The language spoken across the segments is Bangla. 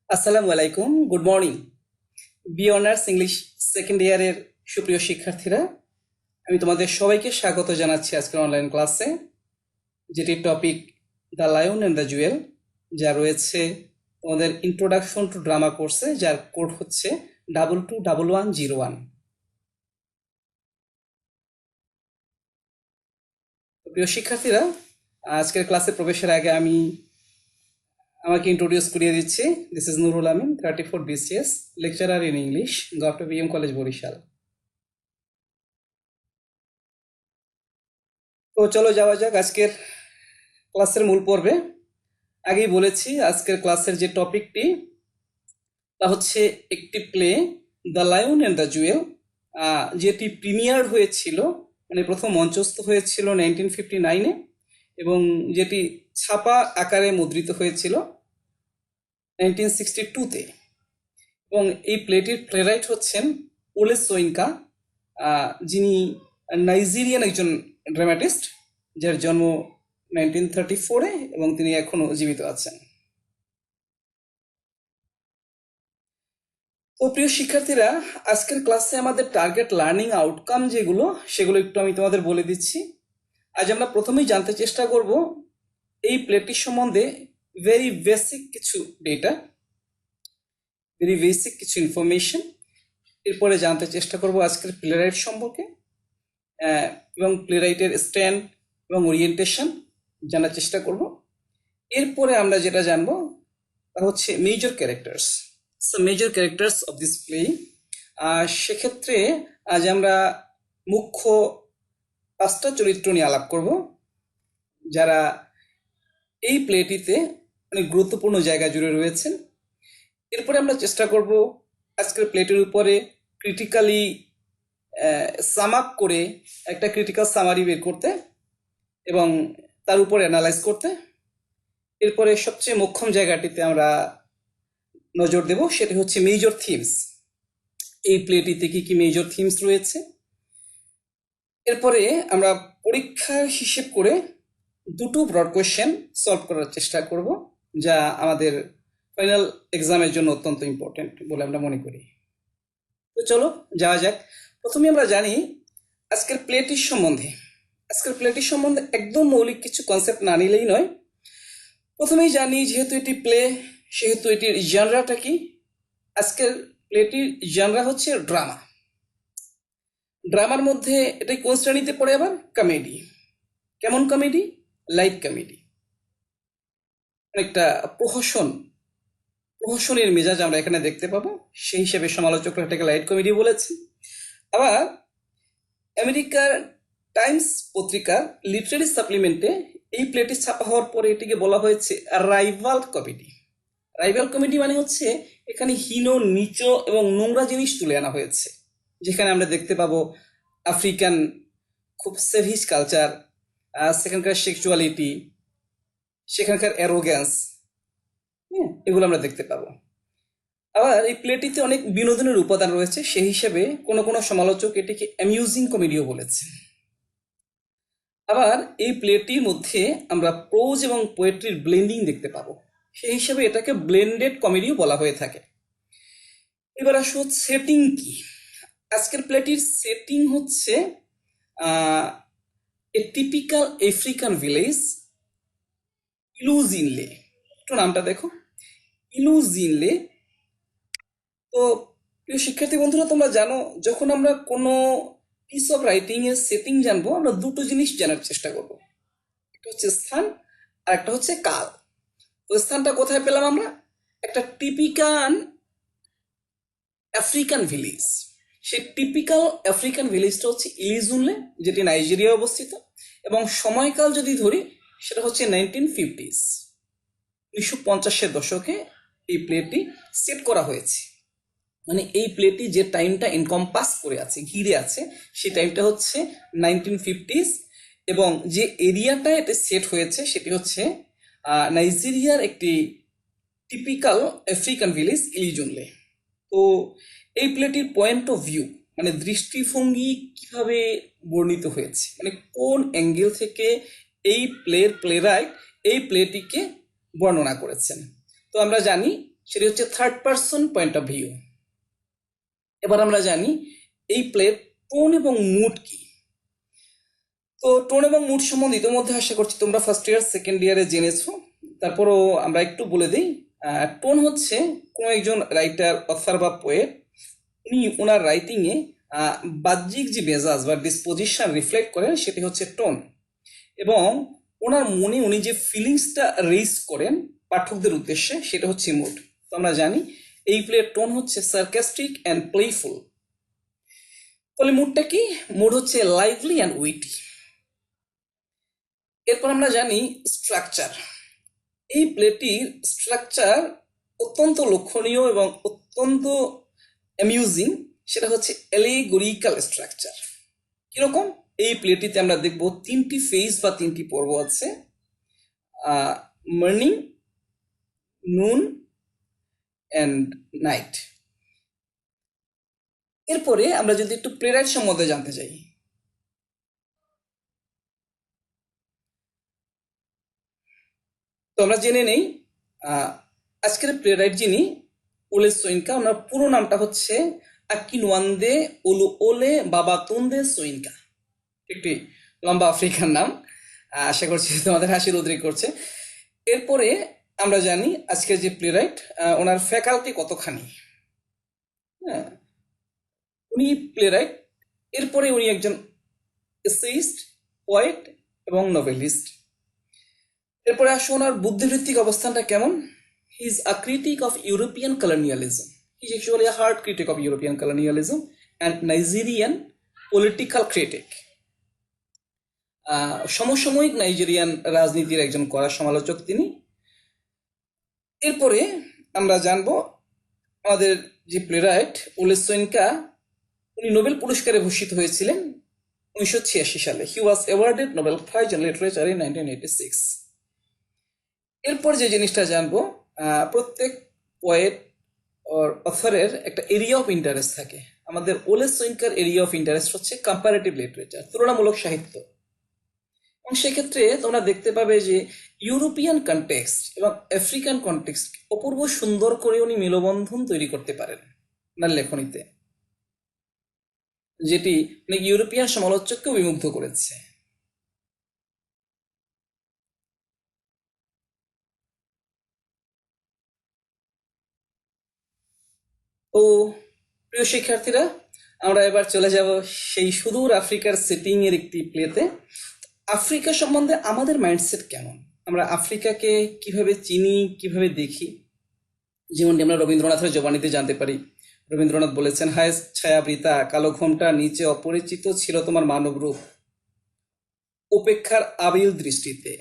আসসালামু আলাইকুম, good morning. B honours English second ইয়ারের সুপ্রিয় শিক্ষার্থীরা, আমি তোমাদের সবাইকে স্বাগত জানাচ্ছি আজকের অনলাইন ক্লাসে, যেটির topic the lion and the Jewel, যা রয়েছে তোমাদের ইন্ট্রোডাকশন টু ড্রামা কোর্সে, যার কোড হচ্ছে 221101। প্রিয় শিক্ষার্থীরা, আজকের ক্লাসে প্রবেশের আগে আমাকে ইন্ট্রোডিউস করিয়ে দিচ্ছি। This is Nurul Amin, 34 BCS, lecturer in English, doctor BM college, Barishal. তো চলো যাওয়া যাক আজকের ক্লাসের মূল পর্বে। আগেই বলেছি আজকের ক্লাসের যে টপিকটি তা হচ্ছে একটি play, the lion and the Jewel, যেটি প্রিমিয়ার হয়েছিল, মানে প্রথম মঞ্চস্থ হয়েছিল 1959-এ, এবং যেটি ছাপা আকারে মুদ্রিত হয়েছিল 1962-তে। এবং এই প্লেটির প্লেরাইট হচ্ছেন ওলে সোয়িনকা, যিনি নাইজেরিয়ান একজন ড্রামাটিস্ট, যার জন্ম 1934-এ এবং তিনি এখনো জীবিত আছেন। তো প্রিয় শিক্ষার্থীরা, আজকের ক্লাসে আমাদের টার্গেট লার্নিং আউটকাম সেগুলো একটু আমি তোমাদের বলে দিচ্ছি। আজ আমরা প্রথমেই জানতে চেষ্টা করব এই প্লেটির সম্বন্ধে ভেরি বেসিক কিছু ডেটা, ভেরি বেসিক কিছু ইনফরমেশন। এরপরে জানতে চেষ্টা করব আজকের প্লেরাইট সম্পর্কে, এবং প্লেরাইটের স্ট্যান্ড এবং ওরিয়েন্টেশন জানার চেষ্টা করব। এরপরে আমরা যেটা জানবো তা হচ্ছে major characters, major characters of this play. সেক্ষেত্রে আজ আমরা মুখ্য 5টা চরিত্র নিয়ে আলাপ করব, যারা এই প্লেটিতে অনেক গুরুত্বপূর্ণ জায়গা জুড়ে রয়েছেন। এরপরে আমরা চেষ্টা করব আজকের প্লেটের উপরে ক্রিটিক্যালি সাম আপ করে একটা ক্রিটিক্যাল সামারি বের করতে এবং তার উপরে অ্যানালাইজ করতে। এরপরে সবচেয়ে মোক্ষম জায়গাটিতে আমরা নজর দেব, সেটি হচ্ছে মেজর থিমস। এই প্লেটিতে কি কি মেজর থিমস রয়েছে। এরপরে আমরা পরীক্ষার হিসেব করে 2টো ব্রড কোয়েশ্চেন সলভ করার চেষ্টা করব, যা আমাদের ফাইনাল এক্সামের জন্য অত্যন্ত ইম্পর্টেন্ট বলে আমরা মনে করি। তো চলো যাওয়া যাক। প্রথমে আমরা জানি আজকের প্লেটির সম্বন্ধে। আজকের প্লেটির সম্বন্ধে একদম মৌলিক কিছু কনসেপ্ট না নিলেই নয়। প্রথমেই জানি, যেহেতু এটি প্লে, সেহেতু এটির জনরাটা কি। আজকের প্লেটির জনরা হচ্ছে ড্রামা। ড্রামার মধ্যে এটাই কোন শ্রেণীতে পড়ে? আবার কমেডি। কেমন কমেডি? Light comedy. অনেকটা প্রহসনের মেজাজ আমরা এখানে দেখতে পাবো, সেই হিসেবে সমালোচকরা এটাকে লাইট কমেডি বলেছে। আবার আমেরিকার টাইমস পত্রিকার লিটারেরি সাপ্লিমেন্টে এই প্লেটি ছাপা হওয়ার পরে এটিকে বলা হয়েছে রাইভাল কমেডি। রাইভাল কমেডি মানে হচ্ছে এখানে হীন, নিচ এবং নোংরা জিনিস তুলে আনা হয়েছে, যেখানে আমরা দেখতে পাবো আফ্রিকান খুব সেভিজ কালচার, সেখানকার সেক্সুয়ালিটি, সেখানকার অ্যারোগ্যান্স, এগুলো আমরা দেখতে পাবো। আবার এই প্লেটিতে অনেক বিনোদনের উপাদান রয়েছে, সেই হিসেবে কোনো কোনো সমালোচক এটিকে অ্যামিউজিং কমেডিও বলেছে। আবার এই প্লেটির মধ্যে আমরা প্রোজ এবং পোয়েট্রির ব্লেন্ডিং দেখতে পাবো, সেই হিসেবে এটাকে ব্লেন্ডেড কমেডিও বলা হয়ে থাকে। এবার আসো সেটিং কি। আজকের প্লেটির সেটিং হচ্ছে এ টিপিক্যাল আফ্রিকান ভিলেজ, ইলুজিনলে। একটু নামটা দেখো, ইলুজিনলে। তো প্রিয় শিক্ষার্থী বন্ধুরা, তোমরা জানো যখন আমরা কোনো পিস অফ রাইটিং এর সেটিং জানবো, আমরা 2টো জিনিস জানার চেষ্টা করব। একটা হচ্ছে স্থান আর একটা হচ্ছে কাল। তো স্থানটা কোথায় পেলাম আমরা? একটা টিপিক্যাল আফ্রিকান ভিলেজ। সেই টিপিক্যাল আফ্রিকান ভিলেজটা হচ্ছে ইলিজুনলে, যেটি নাইজেরিয়ায় অবস্থিত। এবং সময়কাল যদি ধরি, সেটা হচ্ছে 1950s, 1950-এর দশকে এই প্লেটি সেট করা হয়েছে। মানে এই প্লেটি যে টাইমটা এনকম্পাস করে আছে, ঘিরে আছে, সেই টাইমটা হচ্ছে 1950s। এবং যে এরিয়াটা এটা সেট হয়েছে সেটি হচ্ছে নাইজেরিয়ার একটি টিপিক্যাল আফ্রিকান ভিলেজ, ইলিজুনলে। তো এই প্লেটির পয়েন্ট অফ ভিউ, মানে দৃষ্টিভঙ্গি কিভাবে বর্ণিত হয়েছে, মানে কোন অ্যাঙ্গেল থেকে এই প্লেরাইট এই প্লেটিকে বর্ণনা করেছেন। তো আমরা জানি সেটি হচ্ছে third person point of view. এবার আমরা জানি এই প্লের টোন এবং মুড কি। তো টোন এবং মুড সম্বন্ধে ইতিমধ্যে আশা করছি তোমরা ফার্স্ট ইয়ার সেকেন্ড ইয়ারে জেনেছো, তারপরও আমরা একটু বলে দিই। টোন হচ্ছে কোনো একজন রাইটার, অথর বা পোয়েট, উনি ওনার রাইটিংয়ে বাহ্যিক যে মেজাজ বা ডিসপোজিশন রিফ্লেক্ট করেন সেটি হচ্ছে টোন, এবং ওনার মনে উনি যে ফিলিংসটা রেইজ করেন পাঠকদের উদ্দেশ্যে সেটা হচ্ছে মুড। তো আমরা জানি এই প্লের টোন হচ্ছে সার্কাস্টিক অ্যান্ড প্লেফুল। তাহলে মুডটা কি? মুড হচ্ছে লাইভলি অ্যান্ড উইটি। এরপর আমরা জানি স্ট্রাকচার। এই প্লেটির স্ট্রাকচার অত্যন্ত লক্ষণীয় এবং অত্যন্ত অ্যামিউজিং। সেটা হচ্ছে অ্যালেগোরিক্যাল স্ট্রাকচার। কিরকম? এই প্লেটিতে আমরা দেখব তিনটি ফেজ বা তিনটি পর্ব আছে, মর্নিং, নুন অ্যান্ড নাইট। এরপরে আমরা যদি একটু প্লেরাইট সম্বন্ধে জানতে চাই, তো আমরা জেনে নেই আজকের প্লেরাইট যিনি, ওলে সোইনকা। ওনার পুরো নামটা হচ্ছে আকিনওয়ান্দে ওলু ওলে বাবাতুন্দে সোইনকা। একটি লম্বা আফ্রিকান নাম, আশা করছি তোমাদের হাসির উদ্রেক করছে। এরপরে আমরা জানি আজকের যে প্লেরাইট, ওনার ফ্যাকাল্টি কতখানি। হ্যাঁ, উনি প্লেরাইট, এরপরে উনি একজন এসেইস্ট, পোয়েট এবং নোভেলিস্ট। এরপরে আসো ওনার বুদ্ধিবৃত্তিক অবস্থানটা কেমন। He is a critic of European colonialism. He is actually a hard critic of European colonialism and Nigerian political critic. সমসাময়িক নাইজেরিয়ান রাজনীতির একজন কড়া সমালোচক তিনি। এরপরে আমরা জানবো আমাদের যে প্লেরাইট ওলে সোইনকা, উনি নোবেল পুরস্কারে ভূষিত হয়েছিলেন 1986 সালে। He was awarded Nobel prize in literature in 1986। এরপর যে জিনিসটা জানবো, প্রত্যেক পোয়েট ওর অথরের একটা এরিয়া অফ ইন্টারেস্ট থাকে। আমাদের ওলে সোইনকার এরিয়া অফ ইন্টারেস্ট হচ্ছে কম্পারেটিভ লিটারেচার, তুলনামূলক সাহিত্য। এবং সেক্ষেত্রে তোমরা দেখতে পাবে যে ইউরোপিয়ান কনটেক্সট এবং আফ্রিকান কনটেক্সট অপূর্ব সুন্দর করে উনি মেলবন্ধন তৈরি করতে পারেন ওনার লেখনীতে, যেটি অনেক ইউরোপিয়ান সমালোচককেও বিমুগ্ধ করেছে। তো প্রিয় শিক্ষার্থীরা, আমরা এবার চলে যাব সেই সুদূর আফ্রিকার সেটিং এর একটি প্লেতে। আফ্রিকা সম্বন্ধে আমাদের মাইন্ডসেট কেমন, আমরা আফ্রিকাকে কিভাবে চিনি, কিভাবে দেখি। যেমনটি আমরা রবীন্দ্রনাথের জবানিতে জানতে পারি। রবীন্দ্রনাথ বলেছেন, হায় ছায়াবৃতা কালো ঘোমটা নিচে অপরিচিত ছিল তোমার মানবরূপ উপেক্ষার আবিল দৃষ্টিতে।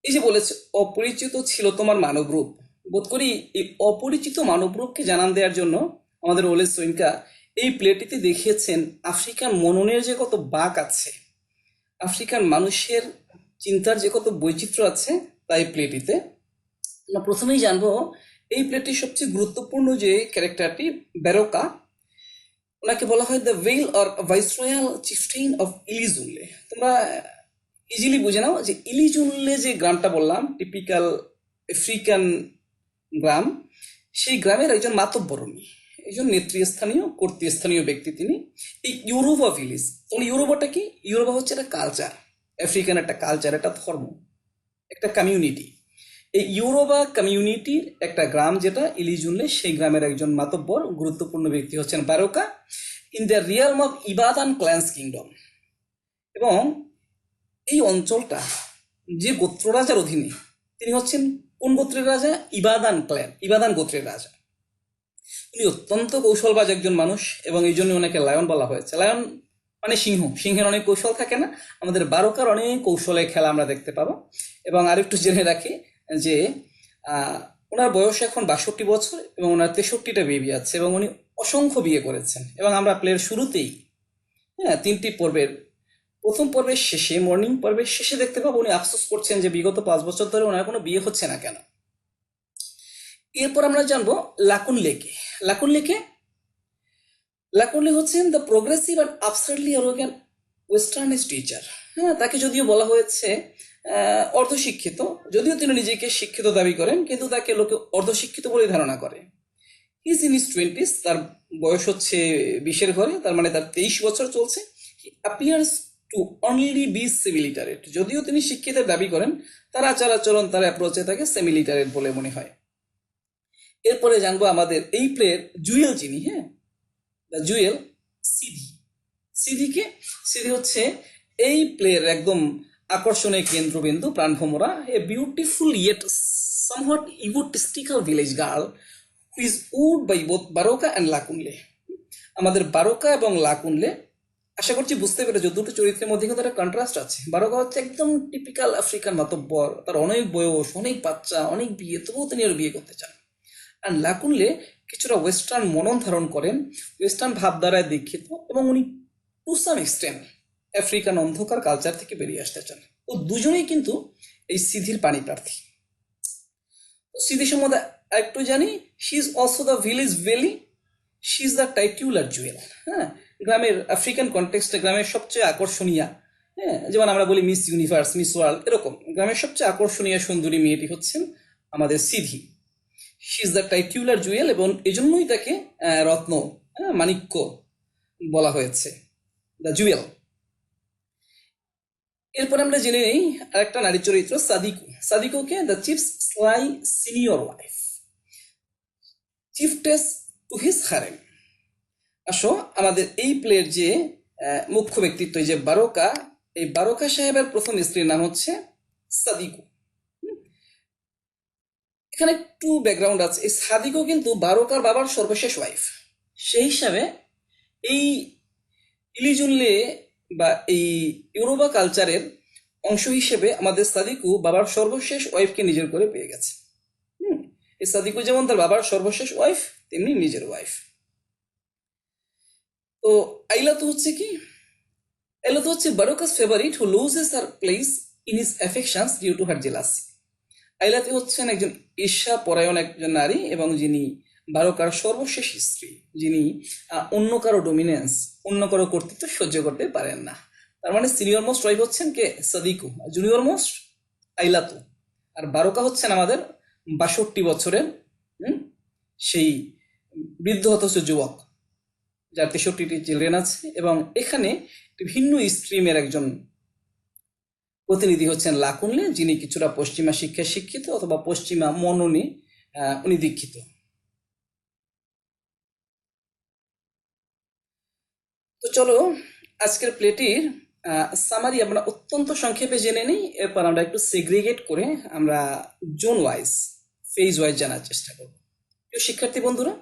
এই যে বলেছে অপরিচিত ছিল তোমার মানবরূপ, বোধ করি এই অপরিচিত মানবরূপকে জানান দেওয়ার জন্য আমাদের ওলে সোইনকা এই প্লেটিতে দেখিয়েছেন আফ্রিকান মননের যে কত বাঁক আছে, আফ্রিকান মানুষের চিন্তার যে কত বৈচিত্র্য আছে তাই প্লেটিতে। আমরা প্রথমেই জানবো এই প্লেটির সবচেয়ে গুরুত্বপূর্ণ যে ক্যারেক্টারটি ব্যারোকা, ওনাকে বলা হয় দ্য ভেইল অর ভাইসরয়াল চিফটেইন অফ ইলিজুল্লে। তোমরা ইজিলি বুঝে নাও যে ইলিজুল্লে যে গ্রামটা বললাম টিপিক্যাল আফ্রিকান গ্রাম, সেই গ্রামের একজন মাতব্বর, উনি একজন নেতৃস্থানীয় কর্তৃস্থানীয় ব্যক্তি তিনি। এই ইউরোবা ভিলেজ, তখন ইউরোবাটা কি? ইউরোবা হচ্ছে একটা কালচার, আফ্রিকান একটা কালচার, একটা ধর্ম, একটা কমিউনিটি। এই ইউরোবা কমিউনিটির একটা গ্রাম যেটা ইলিজুল্লে, সেই গ্রামের একজন মাতব্বর গুরুত্বপূর্ণ ব্যক্তি হচ্ছেন Baroka in the realm of Ibadan clans kingdom. এবং এই অঞ্চলটা যে গোত্র রাজার অধীনে, তিনি হচ্ছেন কোন গোত্রের রাজা? ইবাদান ক্ল্যান, ইবাদান গোত্রের রাজা। উনি অত্যন্ত কৌশলবাজ একজন মানুষ, এবং এই জন্য ওনাকে লায়ন বলা হয়েছে। লায়ন মানে সিংহ, সিংহের অনেক কৌশল থাকে না? আমাদের বারোকার অনেক কৌশলে খেলা আমরা দেখতে পাবো। এবং আরেকটু জেনে রাখি যে ওনার বয়স এখন 62 বছর এবং ওনার 63টা বেবি আছে, এবং উনি অসংখ্য বিয়ে করেছেন। এবং আমরা প্লের শুরুতেই, হ্যাঁ, 3টি পর্বের প্রথম পর্বের শেষে, মর্নিং পর্বের শেষে দেখতে পাবো উনি আফসোস করছেন যে বিগত 5 বছর ধরে ওনার কোনো বিয়ে হচ্ছে না কেন। এরপর আমরা জানবো লাকুনলেকে। লাকুনলে হচ্ছেন the progressive and absurdly arrogant westernist teacher. হ্যাঁ, তাকে যদিও বলা হয়েছে অর্ধশিক্ষিত, যদিও তিনি নিজেকে শিক্ষিত দাবি করেন, কিন্তু তাকে লোকে অর্ধশিক্ষিত বলে ধারণা করে। ইজ ইন ইজ টোয়েন্টিস, তার বয়স হচ্ছে 20-এর ঘরে, তার মানে তার 23 বছর চলছে। হি অ্যাপিয়ার্স টু অনলি বি সিমিলিটারেট, যদিও তিনি শিক্ষিত দাবি করেন, তার আচার আচরণ, তার অ্যাপ্রোচে তাকে সেমিলিটারেট বলে মনে হয়। এরপরে জানবো আমাদের এই প্লের জুয়েল যিনি, হ্যাঁ, দ্য জুয়েল, সিধি। সিধিকে, সিধি হচ্ছে এই প্লের একদম আকর্ষণের কেন্দ্রবিন্দু, প্রাণভোমরা, a beautiful yet somewhat egotistical village girl who is wooed by both Baroka and Lakunle. আমাদের বারোকা এবং লাকুনলে, আশা করছি বুঝতে পেরেছো, দুটো চরিত্রের মধ্যে কিন্তু একটা কন্ট্রাস্ট আছে। বারোকা হচ্ছে একদম টিপিক্যাল আফ্রিকান মাতব্বর, তার অনেক বয়স, অনেক বাচ্চা, অনেক বিয়ে, তবুও তিনি আর বিয়ে করতে চান। আর লাকুনলে কিছুটা ওয়েস্টার্ন মনন ধারণ করেন, ওয়েস্টার্ন ভাবধারায় দীক্ষিত, এবং উনি টু সাম এক্সটেন্ট আফ্রিকান অন্ধকার কালচার থেকে বেরিয়ে আসতে চান। তো দুজনেই কিন্তু এই সিধির পানি প্রার্থী। সিধি সম্বন্ধে একটু জানি, she is also the village valley, she is the titular jewel. হ্যাঁ, গ্রামের আফ্রিকান কনটেক্সটে গ্রামের সবচেয়ে আকর্ষণীয়, হ্যাঁ, যেমন আমরা বলি মিস ইউনিভার্স, মিস ওয়ার্ল্ড, এরকম গ্রামের সবচেয়ে আকর্ষণীয় সুন্দরী মেয়েটি হচ্ছেন আমাদের Sidi. She is the titular jewel, এবং এজন্যই তাকে রত্ন, মাণিক্য বলা হয়েছে, দ্য জুয়েল। এরপর আমরা জেনে নেই আরেকটা নারী চরিত্র, সাদিকু। সাদিকুকে the chief's sly senior wife, chieftess to his harem. আসো, আমাদের এই প্লের যে মুখ্য ব্যক্তিত্ব, এই যে বারোকা, এই বারোকা সাহেবের প্রথম স্ত্রীর নাম হচ্ছে সাদিকু। এখানে একটু ব্যাকগ্রাউন্ড আছে, এই সাদিকু কিন্তু বারোকার বাবার সর্বশেষ ওয়াইফ। সেই হিসাবে এই ইলিজুল্লে বা এই ইউরোবা কালচারের অংশ হিসেবে আমাদের সাদিকু বাবার সর্বশেষ ওয়াইফকে নিজের করে পেয়ে গেছে। এই সাদিকু যেমন তার বাবার সর্বশেষ ওয়াইফ, তেমনি নিজের ওয়াইফ। তো আইলা তো হচ্ছে কি, আইলা তো হচ্ছে Baroka's favourite who loses her place in his affections due to her jealousy. আইলাতে হচ্ছেন একজন ঈর্ষা পরায়ণ একজন নারী, এবং যিনি বারোকার সর্বশেষ স্ত্রী, যিনি অন্য কারো ডোমিনেন্স, অন্য কারো কর্তৃত্ব সহ্য করতে পারেন না। তার মানে সিনিয়র মোস্ট ওয়াইফ হচ্ছেন কে, সাদিকু, জুনিয়র মোস্ট আইলাতু, আর বারোকা হচ্ছেন আমাদের 62 বছরের সেই বৃদ্ধ অথচ যুবক, যার 63টি চিলড্রেন আছে, এবং এখানে ভিন্ন স্ট্রিমের একজন প্রতিনিধি হচ্ছেন লাকুনলে, যিনি কিছুটা পশ্চিমা শিক্ষায় শিক্ষিত অথবা পশ্চিমা মননে উনি দীক্ষিত। তো চলো আজকের প্লেটির সামারি আমরা অত্যন্ত সংক্ষেপে জেনে নিই, এরপর আমরা একটু সেগ্রিগেট করে আমরা জোন ওয়াইজ, ফেজ ওয়াইজ জানার চেষ্টা করব। প্রিয় শিক্ষার্থী বন্ধুরা,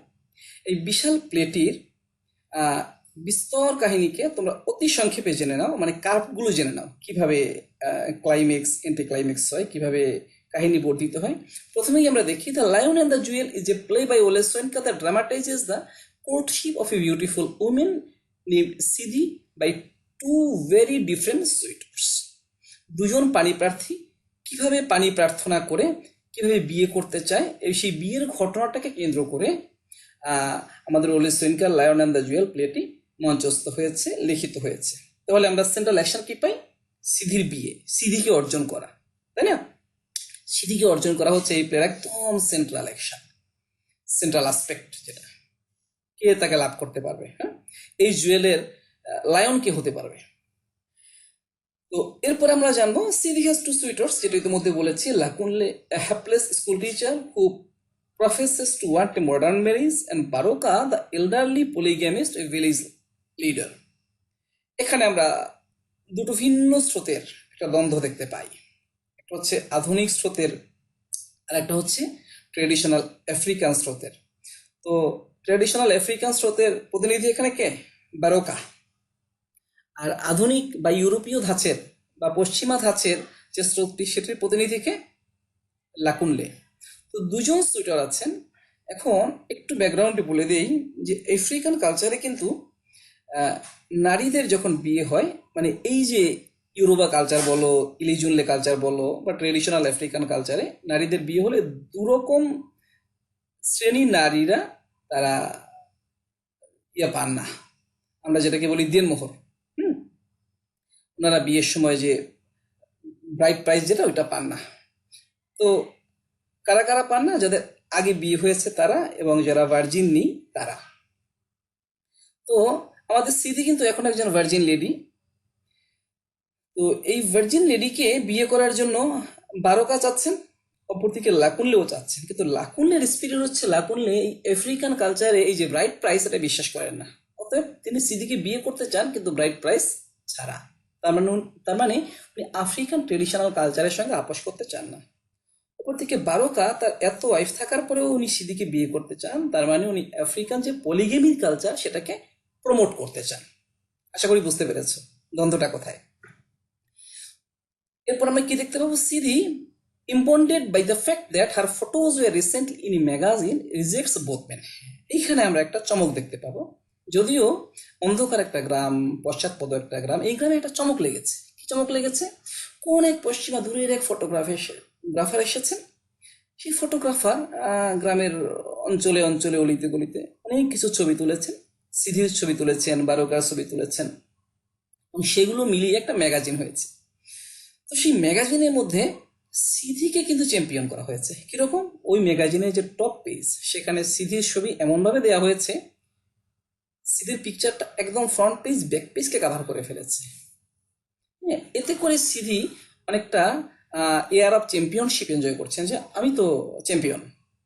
এই বিশাল প্লেটির বিস্তর কাহিনীকে তোমরা অতি সংক্ষেপে জেনে নাও, মানে কার্ভগুলো জেনে নাও, কিভাবে ক্লাইম্যাক্স এন্টি ক্লাইম্যাক্স হয়, কিভাবে কাহিনী বর্ধিত হয়। প্রথমেই আমরা দেখি the lion and the jewel is a play by Wole Soyinka the dramatises the courtship of a beautiful woman named Sidi by two very different suitors. দুজন পানি প্রার্থী কিভাবে পানি প্রার্থনা করে কিভাবে বিয়ে করতে চায়, এই সেই বিয়ের ঘটনাটাকে কেন্দ্র করে আমাদের ওলে সোয়েনকার লায়ন অ্যান্ড দ্য জুয়েল প্লেটি মঞ্চস্থ হয়েছে, লিখিত হয়েছে। তাহলে আমরা সেন্ট্রাল অ্যাকশন কি পাই, সিধির বিয়ে, সিধিকে অর্জন করা, তাই না? সিধিকে অর্জন করা হচ্ছে এই প্লের একদম সেন্ট্রাল অ্যাকশন, সেন্ট্রাল আসপেক্ট, যেটা কে তাকে লাভ করতে পারবে, হ্যাঁ, এই জুয়েলের লায়ন কে হতে পারবে। তো এরপর আমরা জানবো সিধি হ্যাজ টু সুইটার্স, যেটা ইতিমধ্যে বলেছি, Lakunle hapless school teacher who professes to want a modern marriage, and Baroka the elderly polygamist, a village leader. এখানে আমরা দুটো ভিন্ন স্রোতের একটা দ্বন্দ্ব দেখতে পাই, একটা হচ্ছে আধুনিক স্রোতের, আর একটা হচ্ছে ট্রেডিশনাল আফ্রিকান স্রোতের। তো ট্রেডিশনাল আফ্রিকান স্রোতের প্রতিনিধি এখানে কে, বারোকা, আর আধুনিক বা ইউরোপীয় ধাঁচের বা পশ্চিমা ধাঁচের যে স্রোতটি, সেটির প্রতিনিধিকে লাকুনলে। তো দুজন সুইটার আছেন। এখন একটু ব্যাকগ্রাউন্ডে বলে দেই যে আফ্রিকান কালচারে কিন্তু নারীদের যখন বিয়ে হয়, মানে এই যে ইউরোবা কালচার বলো, ইলিজুনলে কালচার বলো, বা ট্রেডিশনাল আফ্রিকান কালচারে নারীদের বিয়ে হলে দুরকম শ্রেণীর নারীরা তারা ইয়ে পান না, আমরা যেটাকে বলি দেনমোহর। ওনারা বিয়ের সময় যে ব্রাইড প্রাইস যেটা ওইটা পান না। তো কারা কারা পান না? যাদের আগে বিয়ে হয়েছে তারা, এবং যারা ভার্জিন নেই তারা। তো আমাদের সিধি কিন্তু এখন একজন ভার্জিন লেডি। তো এই ভার্জিন লেডিকে বিয়ে করার জন্য বারকা চাচ্ছেন, অপরদিকে লাকুনলেও চাচ্ছেন। কিন্তু লাকুনলের স্পিরিট হচ্ছে, লাকুনলে এই আফ্রিকান কালচারে এই যে ব্রাইড প্রাইস এটা বিশ্বাস করেন না। অতএব তিনি সিদিকে বিয়ে করতে চান, কিন্তু ব্রাইড প্রাইস ছাড়া। তার মানে উনি আফ্রিকান ট্রেডিশনাল কালচারের সঙ্গে আপোষ করতে চান না। অপরদিকে বারকা তার এত ওয়াইফ থাকার পরেও উনি সিদিকে বিয়ে করতে চান, তার মানে উনি আফ্রিকান যে পলিগেমির কালচার সেটাকে প্রমোট করতে চান। আশা করি বুঝতে পেরেছো দ্বন্দ্বটা কোথায়। এরপর আমরা কি দেখতে পাবো? Sidi impounded by the fact that her photos were recently in magazine rejects both men. এইখানে আমরা একটা চমক দেখতে পাবো। যদিও অন্ধকার একটা গ্রাম, পশ্চাৎপদ একটা গ্রাম, এই গ্রামে একটা চমক লেগেছে। কি চমক লেগেছে? কোন এক পশ্চিমা দূরের এক গ্রাফার এসেছেন। সেই ফটোগ্রাফার গ্রামের অঞ্চলে অঞ্চলে, অলিতে গলিতে অনেক কিছু ছবি তুলেছেন। সিধির ছবি তুলেছেন, বারকার ছবি তুলেছেন, এবং সেগুলো মিলিয়ে একটা ম্যাগাজিন হয়েছে। তো সেই ম্যাগাজিনের মধ্যে সিধিকে কিন্তু চ্যাম্পিয়ন করা হয়েছে। কিরকম? ওই ম্যাগাজিনের যে টপ পেজ, সেখানে সিধির ছবি এমনভাবে দেওয়া হয়েছে, সিধির পিকচারটা একদম ফ্রন্ট পেজ ব্যাক পেজকে কাভার করে ফেলেছে। হ্যাঁ, এতে করে সিধি অনেকটা এয়ার অফ চ্যাম্পিয়নশিপ এনজয় করছেন, যে আমি তো চ্যাম্পিয়ন,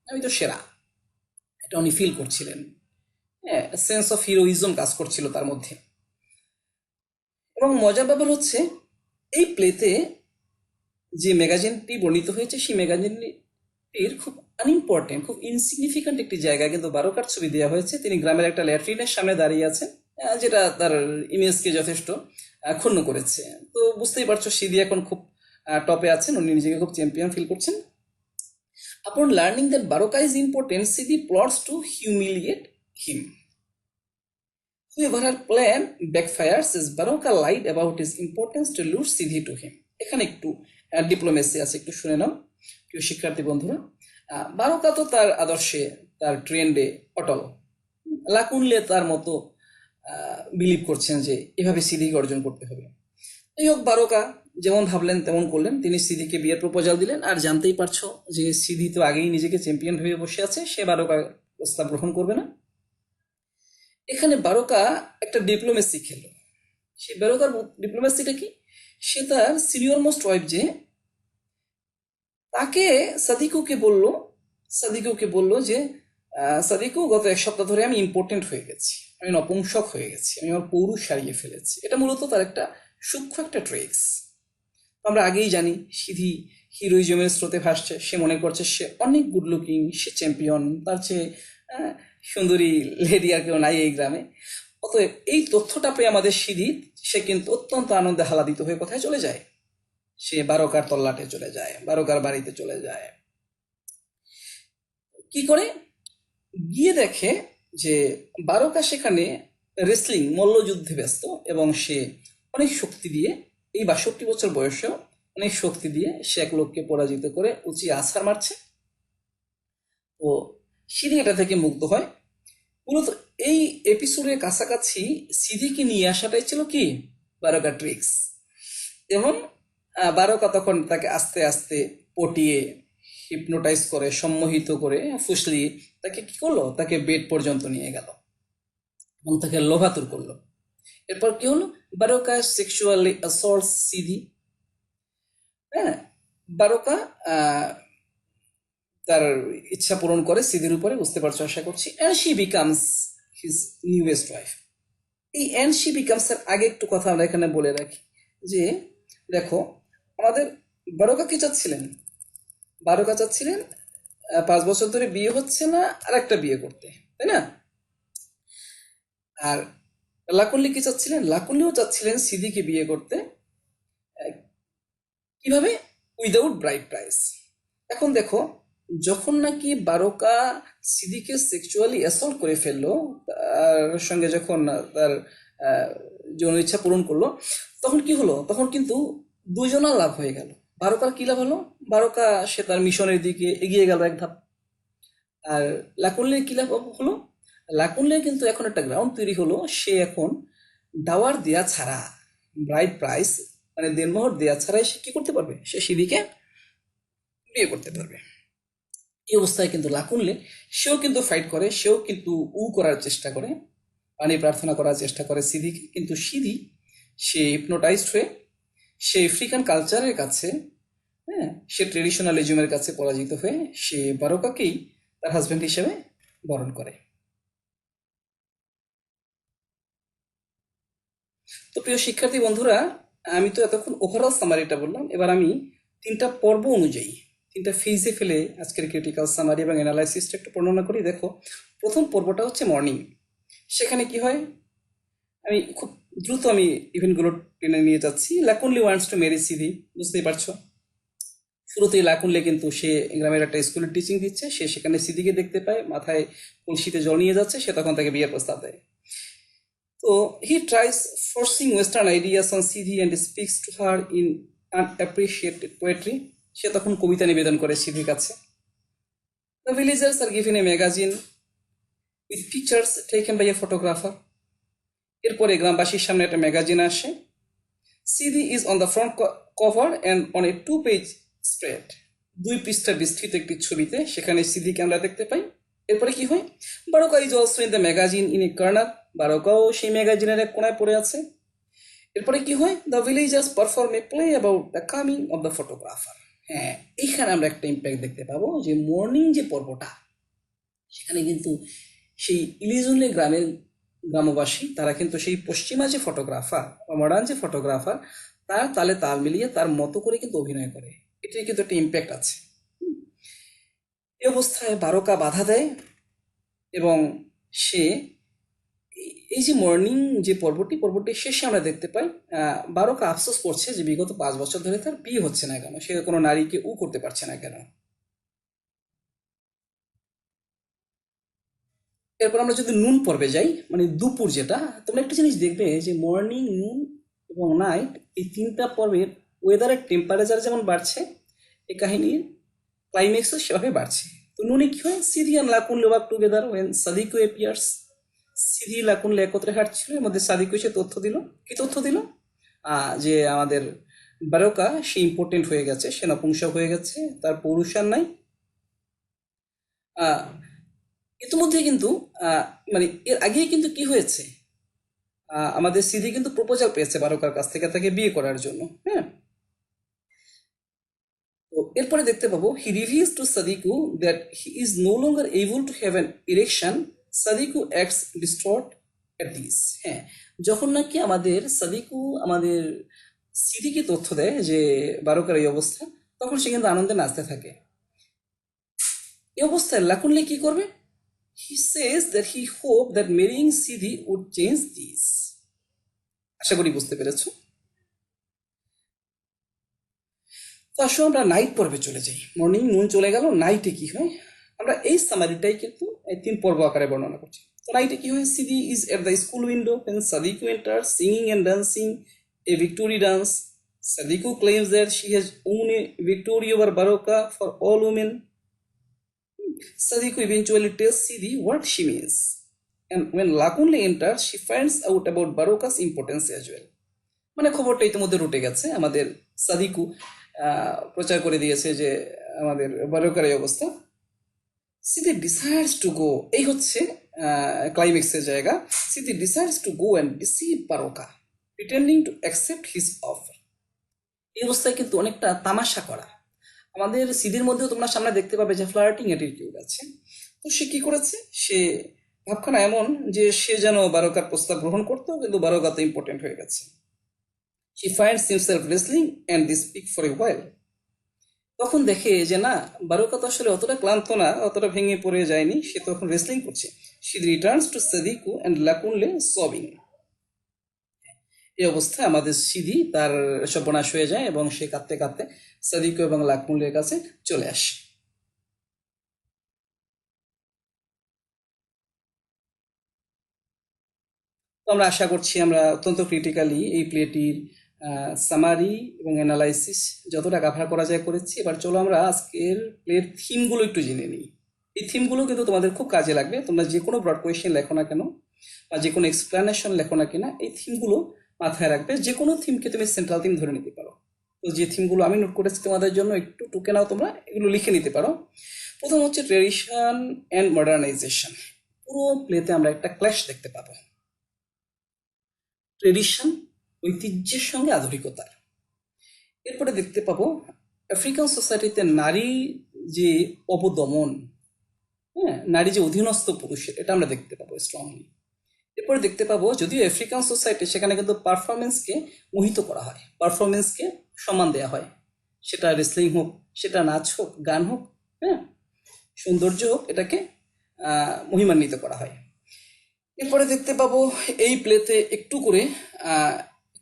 আমি তো সেরা, এটা উনি ফিল করছিলেন। হ্যাঁ, সেন্স অফ হিরোইজম কাজ করছিল তার মধ্যে। এবং মজার ব্যাপার হচ্ছে, এই প্লেতে যে ম্যাগাজিনটি বর্ণিত হয়েছে, সেই ম্যাগাজিনটির খুব আনইম্পর্টেন্ট, খুব ইনসিগনিফিক্যান্ট একটি জায়গায় কিন্তু বারকার ছবি দেওয়া হয়েছে। তিনি গ্রামের একটা ল্যাট্রিনের সামনে দাঁড়িয়ে আছেন, যেটা তার ইমেজকে যথেষ্ট ক্ষুণ্ণ করেছে। তো বুঝতেই পারছো, সিদি এখন খুব টপে আছেন, উনি নিজেকে খুব চ্যাম্পিয়ন ফিল করছেন। Upon learning that Baroka is important, Sidi plots to humiliate him. However, her plan backfires as Baroka lied about his importance to lure Siddhi to him. এখানে একটু ডিপ্লোমেসি আছে, একটু শুনে নাও প্রিয় শিক্ষার্থী বন্ধুরা। বারকা তো তার আদর্শে, তার ট্রেন্ডে অটল। লাকুনলে তার মতো বিলিভ করছেন যে এভাবে সিদ্ধিকে অর্জন করতে হবে। এই হোক, বারকা যেমন ভাবলেন তেমন করলেন। তিনি সিদ্ধিকে বিয়ের প্রপোজাল দিলেন। আর জানতেই পারছো যে সিদ্ধি তো আগেই নিজেকে চ্যাম্পিয়ন ভেবে বসে আছে, সে বারকার প্রস্তাব গ্রহণ করবে না। এখানে বারকা একটা ডিপ্লোমেসি খেলো। সেই বারকার ডিপ্লোমেসিটা কি? সে তার সিনিয়র মোস্ট ওয়াইফ যে, তাকে সাদিকুকে বলল যে সাদিকু, গত এক সপ্তাহ ধরে আমি ইম্পর্টেন্ট হয়ে গেছি, আমি নপুংসক হয়ে গেছি, আমি আমার পৌরুষ হারিয়ে ফেলেছি। এটা মূলত তার একটা সূক্ষ্ম একটা ট্রিক্স। আমরা আগেই জানি সিধি হিরোইজমের স্রোতে ভাসছে। সে মনে করছে সে অনেক গুড লুকিং, সে চ্যাম্পিয়ন, তার চেয়ে সুন্দরী লেডি আর কেউ নাই এই গ্রামে। অতএব এই তথ্যটা পেয়ে আমাদের সিধি, সে কিন্তু অত্যন্ত আনন্দে হালাদিত হয়ে কোথায় চলে যায়? সে বারকার তল্লাটে চলে যায়, বারকার বাড়িতে চলে যায়। কি করে? গিয়ে দেখে যে বারকা সেখানে রেসলিং, মল্লযুদ্ধে ব্যস্ত, এবং সে অনেক শক্তি দিয়ে, এই 62 বছর বয়সেও অনেক শক্তি দিয়ে সে এক লোককে পরাজিত করে উঁচি আছাড় মারছে। ও সিধি এটা থেকে মুগ্ধ হয়। মূলত এই এপিসোডের কাছাকাছি সিধিকে নিয়ে আসাটাই ছিল কি বারকা ট্রিক্স। এবং বারকা তখন তাকে আস্তে আস্তে পটিয়ে, হিপনোটাইজ করে, সম্মোহিত করে, ফুসলিয়ে তাকে কি করলো? তাকে বেড পর্যন্ত নিয়ে গেল এবং তাকে লোভাতুর করলো। এরপর কি হলো? বারকা সেক্সুয়ালি অ্যাসল্ট সিধি। হ্যাঁ, বারকা তার ইচ্ছা পূরণ করে সিধির উপরে, বুঝতে পারছো আশা করছি। And she becomes his newest wife. এই অ্যান্ড শি বিকামস এর আগে একটু কথা আমরা এখানে বলে রাখি যে, দেখো, আমাদের বারকা কি চাচ্ছিলেন? বারকা চাচ্ছিলেন 5 বছর ধরে বিয়ে হচ্ছে না, আর একটা বিয়ে করতে, তাই না? আর লাকুল্লি কি চাচ্ছিলেন? লাকুল্লিও চাচ্ছিলেন সিদিকে বিয়ে করতে। কিভাবে? Without bride price. এখন দেখো, যখন নাকি বারকা সিদিকে সেক্সুয়ালি অ্যাসল্ট করে ফেললো, তার সঙ্গে যখন তার যৌন ইচ্ছা পূরণ করলো, তখন কি হলো? তখন কিন্তু দুজনা লাভ হয়ে গেল। বারকার কি লাভ হলো? বারকা সে তার মিশনের দিকে এগিয়ে গেল এক ধাপ। আর লাকুল্লির কি লাভ হলো? লাকুল্লির কিন্তু এখন একটা গ্রাউন্ড তৈরি হলো। সে এখন দাওয়ার দেয়া ছাড়া, ব্রাইড প্রাইস মানে দেনমোহর দেওয়া ছাড়াই সে কি করতে পারবে, সে সিঁড়িকে বিয়ে করতে পারবে। এই অবস্থায় কিন্তু লাকুনলে সেও কিন্তু ফাইট করে, সেও কিন্তু করার চেষ্টা করে, পানি প্রার্থনা করার চেষ্টা করে সিধিকে, কিন্তু সিধি সে হিপনোটাইজড হয়ে সে আফ্রিকান কালচারের কাছে, হ্যাঁ, সে ট্রেডিশনালিজমের কাছে পরাজিত হয়ে সে বারোকাকেই তার হাজব্যান্ড হিসেবে বরণ করে। তো প্রিয় শিক্ষার্থী বন্ধুরা, আমি তো এতক্ষণ ওভারঅল সামারিটা বললাম, এবার আমি 3টা পর্ব অনুযায়ী 3টা ফেজে ফেলে আজকের ক্রিটিক্যাল সামারি এবং অ্যানালাইসিসটা একটু বর্ণনা করি। দেখো, প্রথম পর্বটা হচ্ছে মর্নিং। সেখানে কি হয়, আমি খুব দ্রুত আমি ইভেন্টগুলো টেনে নিয়ে যাচ্ছি। লাকুনলি ওয়ান্টস টু ম্যারি সিধি, বুঝতেই পারছো। শুরুতেই লাকুনলে কিন্তু সে গ্রামের একটা স্কুলে টিচিং দিচ্ছে, সে সেখানে সিধিকে দেখতে পায়, মাথায় কলসিতে জল নিয়ে যাচ্ছে, সে তখন তাকে বিয়ের প্রস্তাব দেয়। তো he tries forcing western ideas on Sidi and speaks to her in unappreciated poetry. সে তখন কবিতা নিবেদন করে সিধির কাছে। The villagers are given a magazine with pictures taken by a photographer. এরপরে গ্রামবাসীর সামনে একটা ম্যাগাজিন আসে। Sidi is on the front cover and on a 2 page spread. 2 পৃষ্ঠা বিস্তৃত একটি ছবিতে সেখানে সিধিকে আমরা দেখতে পাই। এরপরে কি হয়, Baroka is also in the magazine in a corner. বারোকাও সেই ম্যাগাজিনের এক কোনায় পড়ে আছে। এরপরে কি হয়, the villagers perform a play about the coming of the photographer. হ্যাঁ, এইখানে আমরা একটা ইম্প্যাক্ট দেখতে পাবো যে মর্নিং যে পর্বটা, সেখানে কিন্তু সেই ইলিজুলে গ্রামের গ্রামবাসী তারা কিন্তু সেই পশ্চিমা যে ফটোগ্রাফার বা মডার্ন যে ফটোগ্রাফার, তার তালে তাল মিলিয়ে তার মতো করে কিন্তু অভিনয় করে। এটার কিন্তু একটা ইম্প্যাক্ট আছে। এই অবস্থায় বারোকা বাধা দেয় এবং সে এই যে মর্নিং যে পর্বটির শেষে আমরা দেখতে পাই বারোকা আফসোস করছে যে বিগত 5 বছর ধরে তার বিয়ে হচ্ছে না কেন, সে কোনো নারীকে করতে পারছে না কেন। এরপর আমরা যদি নুন পর্বে যাই, মানে দুপুর, যেটা তোমরা একটা জিনিস দেখবে যে মর্নিং, নুন এবং নাইট, এই 3টা পর্বের ওয়েদারের টেম্পারেচার যেমন বাড়ছে, এই কাহিনীর ক্লাইম্যাক্সও সেভাবে বাড়ছে। তো নুনে কি হয়, Sidi and Lakunle work together when Sadiku appears. Sidi Lakunle একত্রে হাঁটছিল, এর মধ্যে সাদিকু এসে তথ্য দিল। কি তথ্য দিল? যে আমাদের বারোকা সে ইম্পর্টেন্ট হয়ে গেছে, সে নপুংসক হয়ে গেছে, তার পৌরুষার নাই। ইতিমধ্যে কিন্তু মানে এর আগেই কিন্তু কি হয়েছে, আমাদের সিধি কিন্তু প্রপোজাল পেয়েছে বারোকার কাছ থেকে তাকে বিয়ে করার জন্য। হ্যাঁ, তো এরপরে দেখতে পাবো he reveals to Sadiku that he is no longer able to have an erection. Sadiku acts distraught at this. হ্যাঁ, যখন নাকি আমাদের সাদিকু আমাদের সিধিকে তথ্য দেয় যে বারোকার এই অবস্থা, তখন সে কিন্তু আনন্দে নাচতে থাকে। এই অবস্থায় লাকুনলে কি করবে? He says that he hope that marrying Sidi would change this. আশা করি বুঝতে পেরেছো। তো আসলে আমরা নাইট পর্বে চলে যাই। মর্নিং, নুন চলে গেল, নাইটে কি হয় আমরা এই সামারিটাই কিন্তু এই 3 পর্ব আকারে বর্ণনা করছি। তো নাইটে কি হয়, Sidhi is at the school window when Sadiku enters singing and dancing a victory dance. Sadiku claims that she has won a victory over Baroka for all women. Sadiku eventually tells Sidi what she means. And when Lakunle enters, she finds out about Baroka's importance as well. মানে খবরটা ইতিমধ্যে রটে গেছে, আমাদের সাদিকু প্রচার করে দিয়েছে যে আমাদের বারোকার এই অবস্থা। সিদি ডিসাইডস টু গো, এই হচ্ছে ক্লাইম্যাক্সের জায়গা। Sidi decides to go and deceive Baroka pretending to accept his offer. এই অবস্থায় কিন্তু অনেকটা তামাশা করা। আমাদের সিদির মধ্যেও তোমরা সামনে দেখতে পাবে যে ফ্লার্টিং অ্যাটিটিউড আছে। তো সে কি করেছে, সে ভাবখানা এমন যে সে যেন বারোকার প্রস্তাব গ্রহণ করতো, কিন্তু বারোকা তো ইম্পর্টেন্ট হয়ে গেছে। She finds himself wrestling and they speak for a while. তখন দেখে যে না, বারোকা তো আসলে অতটা ক্লান্ত না, অতটা ভেঙে পড়ে যায়নি, সে তখন রেসলিং করছে। She returns to Sadiku and Lakunle sobbing. এই অবস্থায় আমাদের সিধি তার সর্বনাশ হয়ে যায় এবং সে কাঁদতে কাঁদতে সাদিকু এবং লাকুনলের কাছে চলে আসে। তো আমরা আশা করছি আমরা অত্যন্ত ক্রিটিক্যালি এই প্লেটির সামারি এবং অ্যানালাইসিস যতটা কাভার করা যায় করেছি। এবার চলো আমরা আজকের প্লের থিমগুলো একটু জেনে নিই। এই থিমগুলো কিন্তু তোমাদের খুব কাজে লাগবে, তোমরা যে কোনো ব্রড কোয়েশ্চেন লেখো না কেন বা যে কোনো এক্সপ্লেনেশন লেখো না কিনা, এই থিমগুলো মাথায় রাখবে। যে কোনো থিমকে তুমি সেন্ট্রাল থিম ধরে নিতে পারো। তো যে থিমগুলো আমি নোট করেছি তোমাদের জন্য একটু টুকে নাও, তোমরা এগুলো লিখে নিতে পারো। প্রথম হচ্ছে ট্রেডিশন অ্যান্ড মডার্নাইজেশন। পুরো প্লেতে আমরা একটা ক্ল্যাশ দেখতে পাবো, ট্রেডিশন ঐতিহ্যের সঙ্গে আধুনিকতার। এরপরে দেখতে পাবো আফ্রিকান সোসাইটিতে নারী যে অবদমন, হ্যাঁ, নারী যে অধীনস্থ পুরুষের, এটা আমরা দেখতে পাবো স্ট্রংলি। এরপরে দেখতে পাবো যদিও আফ্রিকান সোসাইটি, সেখানে কিন্তু পারফরমেন্সকে মোহিত করা হয়, পারফরমেন্সকে সম্মান দেওয়া হয়, সেটা রেসলিং হোক, সেটা নাচ হোক, গান হোক, হ্যাঁ, সৌন্দর্য হোক, এটাকে মহিমান্বিত করা হয়। এরপরে দেখতে পাবো এই প্লেতে একটু করে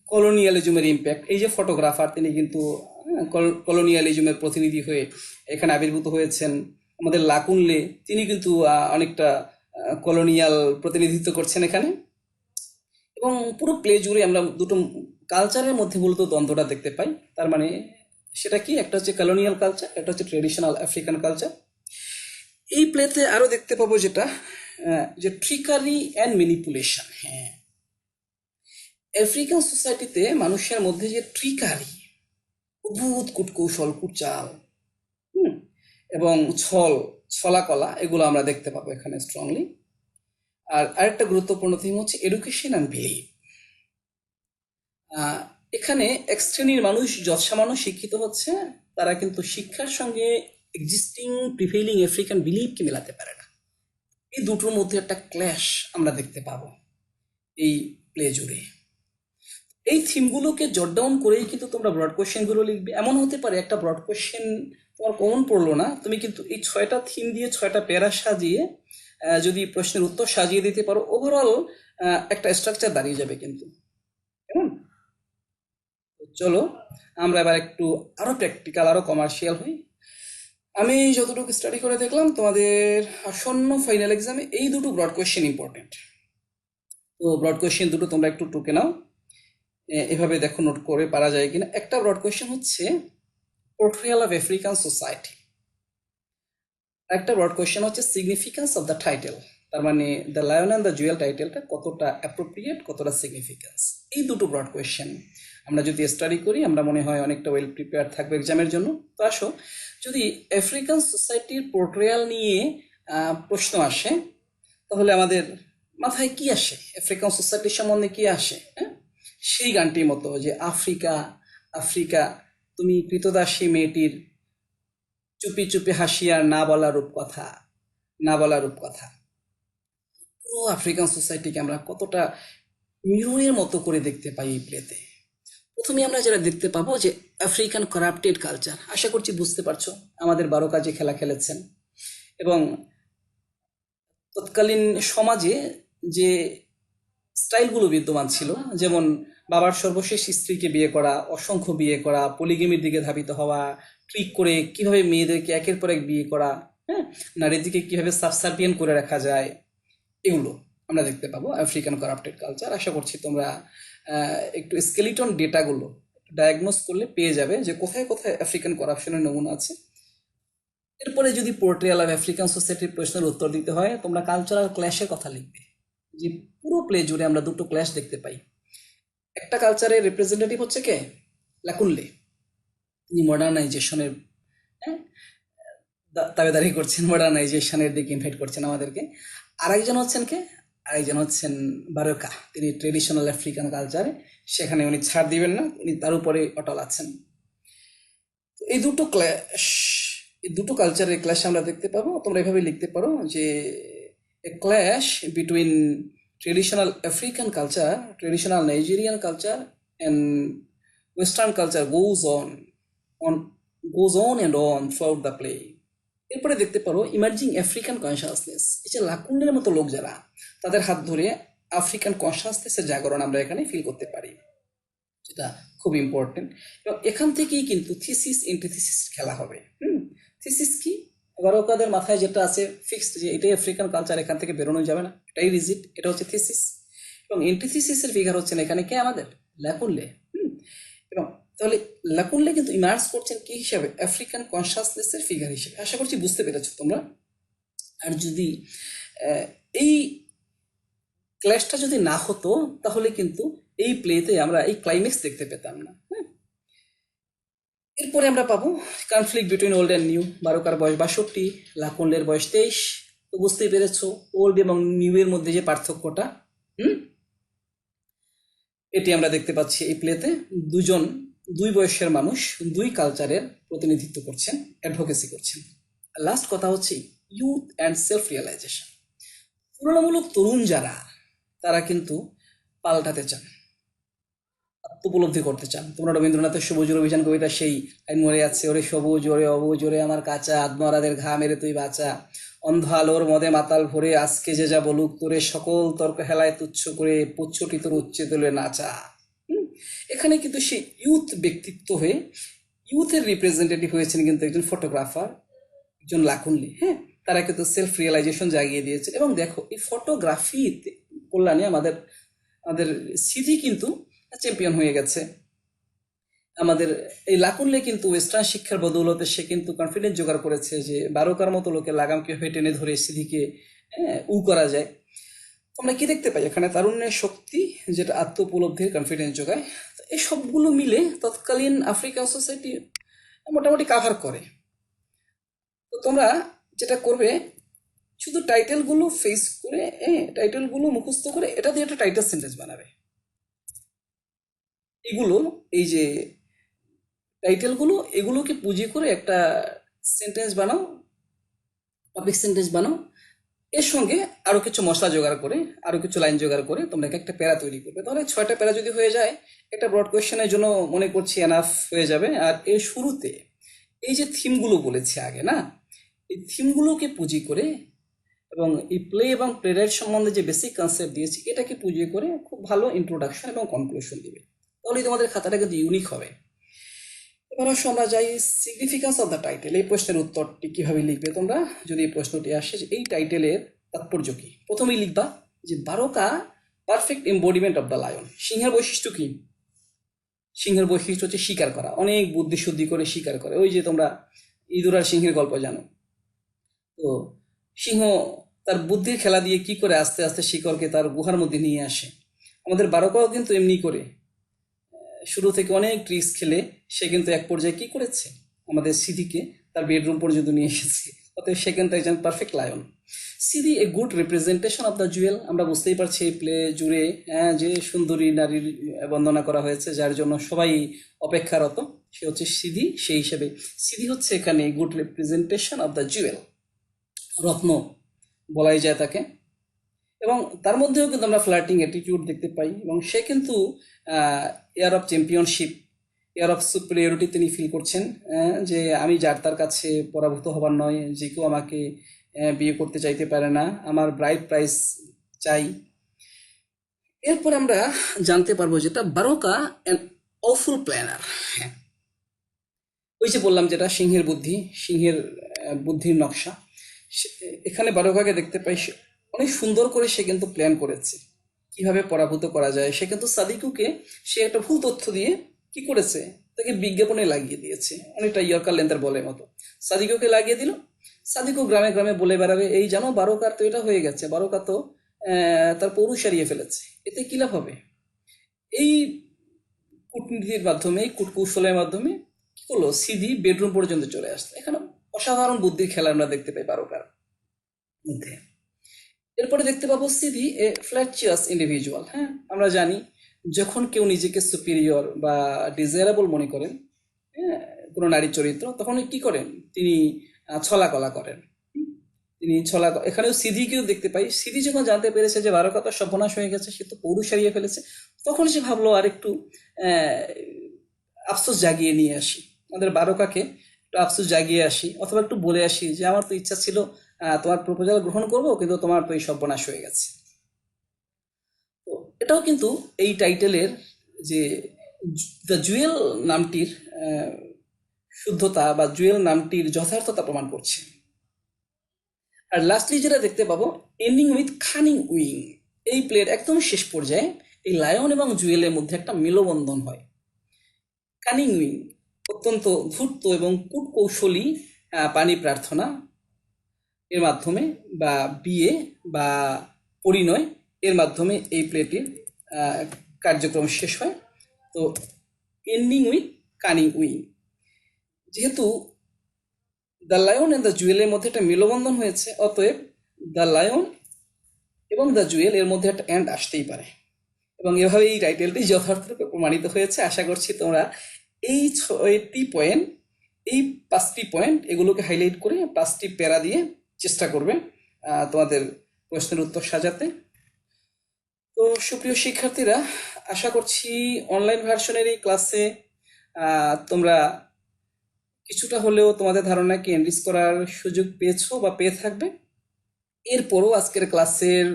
কলোনিয়ালিজমের ইম্প্যাক্ট। এই যে ফটোগ্রাফার, তিনি কিন্তু কলোনিয়ালিজমের প্রতিনিধি হয়ে এখানে আবির্ভূত হয়েছেন। আমাদের লাকুনলে, তিনি কিন্তু অনেকটা কলোনিয়াল প্রতিনিধিত্ব করছেন এখানে। এবং পুরো প্লে জুড়ে আমরা দুটো কালচারের মধ্যে মূলত দ্বন্দ্বটা দেখতে পাই। তার মানে সেটা কি, একটা হচ্ছে কলোনিয়াল কালচার, একটা হচ্ছে ট্রেডিশনাল আফ্রিকান কালচার। এই প্লেতে আরো দেখতে পাবো যেটা, যে ট্রিকারি অ্যান্ড ম্যানিপুলেশন। হ্যাঁ, আফ্রিকান সোসাইটিতে মানুষের মধ্যে যে ট্রিকারি, অদ্ভুত কূটকৌশল, কুচাল, হুম, এবং ছলাকলা, এগুলো আমরা দেখতে পাবো এখানে স্ট্রংলি। আর আরেকটা গুরুত্বপূর্ণ থিম হচ্ছে এডুকেশন অ্যান্ড বিলিভ। এখানে এক শ্রেণীর মানুষ যৎসামান্য শিক্ষিত হচ্ছে, তারা কিন্তু শিক্ষার সঙ্গে এক্সিস্টিং প্রিভেইলিং আফ্রিকান বিলিভকে মেলাতে পারে না। এই দুটোর মধ্যে একটা ক্ল্যাশ আমরা দেখতে পাবো এই প্লে জুড়ে। এই থিমগুলোকে জট ডাউন করেই কিন্তু তোমরা ব্রড কোয়েশ্চেনগুলো লিখবে। এমন হতে পারে একটা ব্রড কোয়েশ্চেন তোমার কমন পড়লো না, তুমি কিন্তু এই 6টা থিম দিয়ে 6টা প্যারা সাজিয়ে যদি প্রশ্নের উত্তর সাজিয়ে দিতে পারো, ওভারঅল একটা স্ট্রাকচার দাঁড়িয়ে যাবে কিন্তু। কেমন? চলো আমরা এবার একটু আরো প্র্যাকটিক্যাল, আরো কমার্শিয়াল হই। আমি যতটুকু স্টাডি করে দেখলাম, তোমাদের আসন্ন ফাইনাল এক্সামে এই দুটো ব্রড কোয়েশ্চেন ইম্পর্টেন্ট। তো ব্রড কোয়েশ্চেন দুটো তোমরা একটু টুকে নাও, এভাবে দেখো নোট করে পারা যায় কিনা। একটা ব্রড কোয়েশ্চেন হচ্ছে পোর্ট্রিয়াল অফ আফ্রিকান সোসাইটি, একটা ব্রড কোয়েশ্চেন হচ্ছে সিগনিফিকেন্স অফ দ্য টাইটেল। তার মানে the lion and the Jewel টাইটেলটা কতটা অ্যাপ্রোপ্রিয়েট, কতটা সিগনিফিকেন্স। এই দুটো ব্রড কোয়েশ্চেন আমরা যদি স্টাডি করি, আমরা মনে হয় অনেকটা ওয়েল প্রিপেয়ার থাকবো এক্সামের জন্য। তো আসো, যদি আফ্রিকান সোসাইটির পোর্ট্রিয়াল নিয়ে প্রশ্ন আসে, তাহলে আমাদের মাথায় কি আসে, আফ্রিকান সোসাইটির সম্বন্ধে কি আসে? হ্যাঁ, সেই গানটির মতো, যে আফ্রিকা আফ্রিকা তুমি কৃতদাসী মেয়েটির চুপি চুপি হাসিয়ার না বলা রূপকথা, না বলা রূপকথা। পুরো আফ্রিকান সোসাইটিকে আমরা কতটা মিররের মতো করে দেখতে পাই এই প্লেতে। প্রথমে আমরা যেটা দেখতে পাবো যে আফ্রিকান করাপ্টেড কালচার। আশা করছি বুঝতে পারছো, আমাদের 12 কাজে খেলা খেলেছেন। এবং তৎকালীন সমাজে যে স্টাইলগুলো বিদ্যমান ছিল, যেমন বাবার সর্বশেষ স্ত্রীকে বিয়ে করা, অসংখ্য বিয়ে করা, পলিগেমির দিকে ধাবিত হওয়া, ট্রিক করে কিভাবে মেয়েদেরকে একের পর এক বিয়ে করা, হ্যাঁ, নারীদেরকে কিভাবে সাবসার্ভিয়েন্ট করে রাখা যায়, এগুলো আমরা দেখতে পাবো আফ্রিকান করাপ্টেড কালচার। আশা করছি তোমরা একটু স্কেলিটন ডেটাগুলো ডায়াগনোস করলে পেয়ে যাবে যে কোথায় কোথায় আফ্রিকান করাপশনের নমুনা আছে। এরপরে যদি পোর্ট্রিয়াল অফ আফ্রিকান সোসাইটির প্রশ্নের উত্তর দিতে হয়, তোমরা কালচারাল ক্ল্যাশের কথা লিখবে। যে পুরো প্লে জুড়ে আমরা দুটো ক্ল্যাশ দেখতে পাই। একটা কালচারের রিপ্রেজেন্টেটিভ হচ্ছে কে, লাকুনলে, তিনি মডার্নাইজেশনের, হ্যাঁ, দাবিদারি করছেন, মডার্নাইজেশনের দিকে ইনভাইট করছেন আমাদেরকে। আরেকজন হচ্ছেন কে, আরেকজন হচ্ছেন বারোকা, তিনি ট্রেডিশনাল আফ্রিকান কালচারে, সেখানে উনি ছাড় দিবেন না, উনি তার উপরে অটল আছেন। তো এই দুটো ক্ল্যাশ, এই দুটো কালচারের ক্ল্যাশ আমরা দেখতে পাবো। তোমরা এভাবে লিখতে পারো যে a clash between traditional African culture, traditional Nigerian culture and western culture goes on and on throughout the play. এরপরে দেখতে পারো ইমার্জিং আফ্রিকান কনসাসনেস। এই যে লাকুন্ডের মতো লোক যারা, তাদের হাত ধরে আফ্রিকান কনসাসনেসের জাগরণ আমরা এখানে ফিল করতে পারি, যেটা খুব ইম্পর্টেন্ট। এবং এখান থেকেই কিন্তু থিসিস এন্টিথিসিস খেলা হবে। থিসিস কি, গরকাদের মাথায় যেটা আছে ফিক্সড, যে এটাই আফ্রিকান কালচার, এখান থেকে বেরোনো যাবে না, এটাই রিজিট, এটা হচ্ছে থিসিস। এবং এন্টিথিসিসের ফিগার হচ্ছেন এখানে কে, আমাদের লাকুনলে। এবং তাহলে লাকুনলে কিন্তু ইমার্জ করছেন কি হিসাবে, আফ্রিকান কনসাসনেসের ফিগার হিসেবে। আশা করছি বুঝতে পেরেছো তোমরা। আর যদি এই ক্ল্যাশটা যদি না হতো, তাহলে কিন্তু এই প্লেতে আমরা এই ক্লাইম্যাক্স দেখতে পেতাম না। হ্যাঁ, এরপরে আমরা পাবো conflict between old and new. বারোকার বয়স 62, লাকুনলের বয়স 23। তো বুঝতেই পেরেছো ওল্ড এবং নিউ এর মধ্যে যে পার্থক্যটা। হুম, এটি আমরা দেখতে পাচ্ছি এই প্লেতে। দুই বয়সের মানুষ দুই কালচারের প্রতিনিধিত্ব করছেন, অ্যাডভোকেসি করছেন। লাস্ট কথা হচ্ছে ইউথ অ্যান্ড সেলফ রিয়েলাইজেশন। তুলনামূলক তরুণ যারা, তারা কিন্তু পাল্টাতে চান, আত্মোপলব্ধি করতে চান। তোমরা রবীন্দ্রনাথের সবুজের অভিযান কবিতা সেই লাইন মরে আছে, ওরে সবুজ ওরে অবুজ ওরে আমার কাঁচা আত্মরাদের ঘা মেরে তুই বাঁচা, অন্ধ আলোর মদে মাতাল ভরে আজকে যে যা বলুক তোরে সকল তর্ক হেলায় তুচ্ছ করে পুচ্ছটি তোর উচ্চে তোলে নাচা। এখানে কিন্তু সেই ইউথ ব্যক্তিত্ব হয়ে ইউথের রিপ্রেজেন্টেটিভ হয়েছেন কিন্তু একজন ফটোগ্রাফার, একজন লাকুনলি। হ্যাঁ, তারা কিন্তু সেলফ রিয়েলাইজেশন জাগিয়ে দিয়েছে। এবং দেখো এই ফটোগ্রাফিতে কল্যাণে আমাদের আমাদের সিধি কিন্তু চ্যাম্পিয়ন হয়ে গেছে। আমাদের এই লাকুনলে কিন্তু ওয়েস্টার্ন শিক্ষার বদৌলতে সে কিন্তু কনফিডেন্স জোগাড় করেছে যে বারোকার মতো লোকের লাগাম কিভাবে টেনে ধরে সিধিকে করা যায়। আমরা কি দেখতে পাই এখানে? তারুণ্যের শক্তি, যেটা আত্মোপলব্ধির কনফিডেন্স যোগায়। তো এই সবগুলো মিলে তৎকালীন আফ্রিকান সোসাইটি মোটামুটি কাভার করে। তো তোমরা যেটা করবে, শুধু টাইটেলগুলো ফেস করে, টাইটেলগুলো মুখস্থ করে এটা দিয়ে একটা টাইটেল সেন্টেন্স বানাবে। এগুলো, এই যে টাইটেলগুলো, এগুলোকে পুঁজি করে একটা সেন্টেন্স বানাও, টপিক সেন্টেন্স বানাও। এর সঙ্গে আরও কিছু মশলা জোগাড় করে, আরও কিছু লাইন জোগাড় করে তোমরা একটা প্যারা তৈরি করবে। তাহলে 6টা প্যারা যদি হয়ে যায়, একটা ব্রড কোয়েশ্চেনের জন্য মনে করছি এনাফ হয়ে যাবে। আর এর শুরুতে এই যে থিমগুলো বলেছি আগে না, এই থিমগুলোকে পুঁজি করে এবং এই প্লে এবং প্লেরাইট সম্বন্ধে যে বেসিক কনসেপ্ট দিয়েছি এটাকে পুঁজি করে খুব ভালো ইন্ট্রোডাকশন এবং কনক্লুশন দিবে। তাহলেই তোমাদের খাতাটা কিন্তু ইউনিক হবে। এবার আসো আমরা যাই সিগনিফিকেন্স অফ দ্য টাইটেল। এই প্রশ্নের উত্তরটি কিভাবে লিখবে তোমরা যদি এই প্রশ্নটি আসে যে এই টাইটেলের তাৎপর্য কি? প্রথমেই লিখবা যে Baroka perfect embodiment of the lion. সিংহের বৈশিষ্ট্য কি? সিংহের বৈশিষ্ট্য হচ্ছে শিকার করা, অনেক বুদ্ধি শুদ্ধি করে শিকার করে। ওই যে তোমরা ইঁদুর আর সিংহের গল্প জানো। তো সিংহ তার বুদ্ধির খেলা দিয়ে কি করে আস্তে আস্তে শিকারকে তার গুহার মধ্যে নিয়ে আসে। আমাদের বারোকাও কিন্তু এমনি করে শুরু থেকে অনেক ট্রিক্স খেলে সে কিন্তু এক পর্যায়ে কি করেছে, আমাদের সিধিকে তার বেডরুম পর্যন্ত নিয়ে এসেছে। অতএব সে কিন্তু একজন perfect lion. Sidhi a good representation of the Jewel. আমরা বুঝতেই পারছি এই প্লে জুড়ে যে সুন্দরী নারীর বন্দনা করা হয়েছে, যার জন্য সবাই অপেক্ষারত, সে হচ্ছে সিধি। সেই হিসেবে সিধি হচ্ছে এখানে good representation of the jewel, রত্ন বলাই যায় তাকে। এবং তার মধ্যেও কিন্তু আমরা ফ্লার্টিং অ্যাটিটিউড দেখতে পাই। এবং সে কিন্তু air of championship, air of superiority তিনি ফিল করছেন, যে আমি যার তার কাছে পরাভূত হবার নয়, যে কেউ আমাকে বিয়ে করতে চাইতে পারে না, আমার ব্রাইড প্রাইস চাই। এরপর আমরা জানতে পারবো যেটা বারোকা অ্যান অফুল প্ল্যানার। হ্যাঁ, ওই যে বললাম যেটা সিংহের বুদ্ধি, সিংহের বুদ্ধির নকশা, এখানে বারোকাকে দেখতে পাই অনেক সুন্দর করে সে কিন্তু প্ল্যান করেছে কিভাবে পরাভূত করা যায়। সে কিন্তু সাদিকুকে সে একটা ভুল তথ্য দিয়ে কি করেছে, তাকে বিজ্ঞাপনে লাগিয়ে দিয়েছে, অনেকটা ইয়র্কার লেন্দার বলের মতো। সাদিকুকে লাগিয়ে দিল, সাদিকু গ্রামে গ্রামে বলে বেড়াবে এই জানো বারোকার তো এটা হয়ে গেছে, বারোকা তো তার পৌরুষ হারিয়ে ফেলেছে। এতে কি লাভ হবে? এই কূটনীতির মাধ্যমে, এই কূটকৌশলের মাধ্যমে কি করলো, সিধি বেডরুম পর্যন্ত চলে আসতো। এখানে অসাধারণ বুদ্ধির খেলা আমরা দেখতে পাই বারোকার মধ্যে। এরপরে দেখতে পাবো সিধি এ ফ্ল্যাচিয়াস ইন্ডিভিজুয়াল। হ্যাঁ, আমরা জানি যখন কেউ নিজেকে সুপিরিয়র বা ডিজায়ারেবল মনে করেন, হ্যাঁ, কোনো নারী চরিত্র, তখন কি করেন তিনি? ছলা কলা করেন। তিনি ছলা, এখানেও সিধিকেও দেখতে পাই। সিধি যখন জানতে পেরেছে যে বারোকা তো সর্বনাশ হয়ে গেছে, সে তো পৌরুষ হারিয়ে ফেলেছে, তখন সে ভাবলো আর একটু আফসোস জাগিয়ে নিয়ে আসি, আমাদের বারোকাকে একটু আফসোস জাগিয়ে আসি, অথবা একটু বলে আসি যে আমার তো ইচ্ছা ছিল তোমার প্রপোজাল গ্রহণ করবো, কিন্তু তোমার তো এই সর্বনাশ হয়ে গেছে। তো এটাও কিন্তু এই টাইটেলের যে দ্য জুয়েল নামটির শুদ্ধতা বা জুয়েল নামটির যথার্থতা প্রমাণ করছে। আর লাস্টলি যেটা দেখতে পাবো, এন্ডিং উইথ খানিং উইং। এই প্লের একদম শেষ পর্যায়ে এই লায়ন এবং জুয়েলের মধ্যে একটা মেলবন্ধন হয়। কানিং উইং অত্যন্ত ধূর্ত এবং কূটকৌশলী পানি প্রার্থনা এর মাধ্যমে বা বিয়ে বা পরিণয় এর মাধ্যমে এই প্লেটির কার্যক্রম শেষ হয়। তো এন্ডিং উইথ কানিং উইং, যেহেতু দ্য লায়ন অ্যান্ড দ্য জুয়েলের মধ্যে একটা মেলবন্ধন হয়েছে, অতএব দ্য লায়ন এবং দ্য জুয়েল এর মধ্যে একটা অ্যান্ড আসতেই পারে, এবং এভাবে এই টাইটেলটি যথার্থরূপে প্রমাণিত হয়েছে। আশা করছি তোমরা এই 6টি পয়েন্ট, এই 5টি পয়েন্ট এগুলোকে হাইলাইট করে 5টি প্যারা দিয়ে চেষ্টা করবে তোমাদের প্রশ্নের উত্তর সাজাতে। তো সুপ্রিয় শিক্ষার্থীরা, আশা করছি অনলাইন ভার্সনের এই ক্লাসে তোমরা কিছুটা হলেও তোমাদের ধারণাকে এনরিচ করার সুযোগ পেয়েছো বা পেয়ে থাকবে। এরপরও আজকের ক্লাসের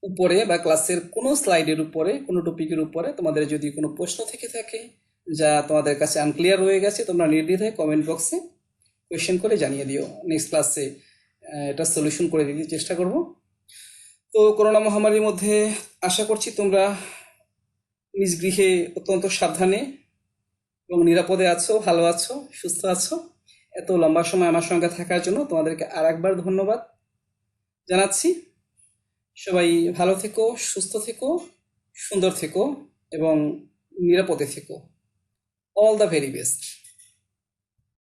উপরে বা ক্লাসের কোনো স্লাইডের উপরে, কোনো টপিকের উপরে তোমাদের যদি কোনো প্রশ্ন থেকে থাকে যা তোমাদের কাছে আনক্লিয়ার রয়ে গেছে, তোমরা নির্দ্বিধায় কমেন্ট বক্সে কোয়েশ্চেন করে জানিয়ে দিও। নেক্সট ক্লাসে এটা সলিউশন করে দিতে চেষ্টা করব। তো করোনা মহামারীর মধ্যে আশা করছি তোমরা নিজ গৃহে অত্যন্ত সাবধানে এবং নিরাপদে আছো, ভালো আছো, সুস্থ আছো। এত লম্বা সময় আমার সঙ্গে থাকার জন্য তোমাদেরকে আর একবার ধন্যবাদ জানাচ্ছি। সবাই ভালো থেকো, সুস্থ থেকো, সুন্দর থেকো এবং নিরাপদে থেকো। All the very best.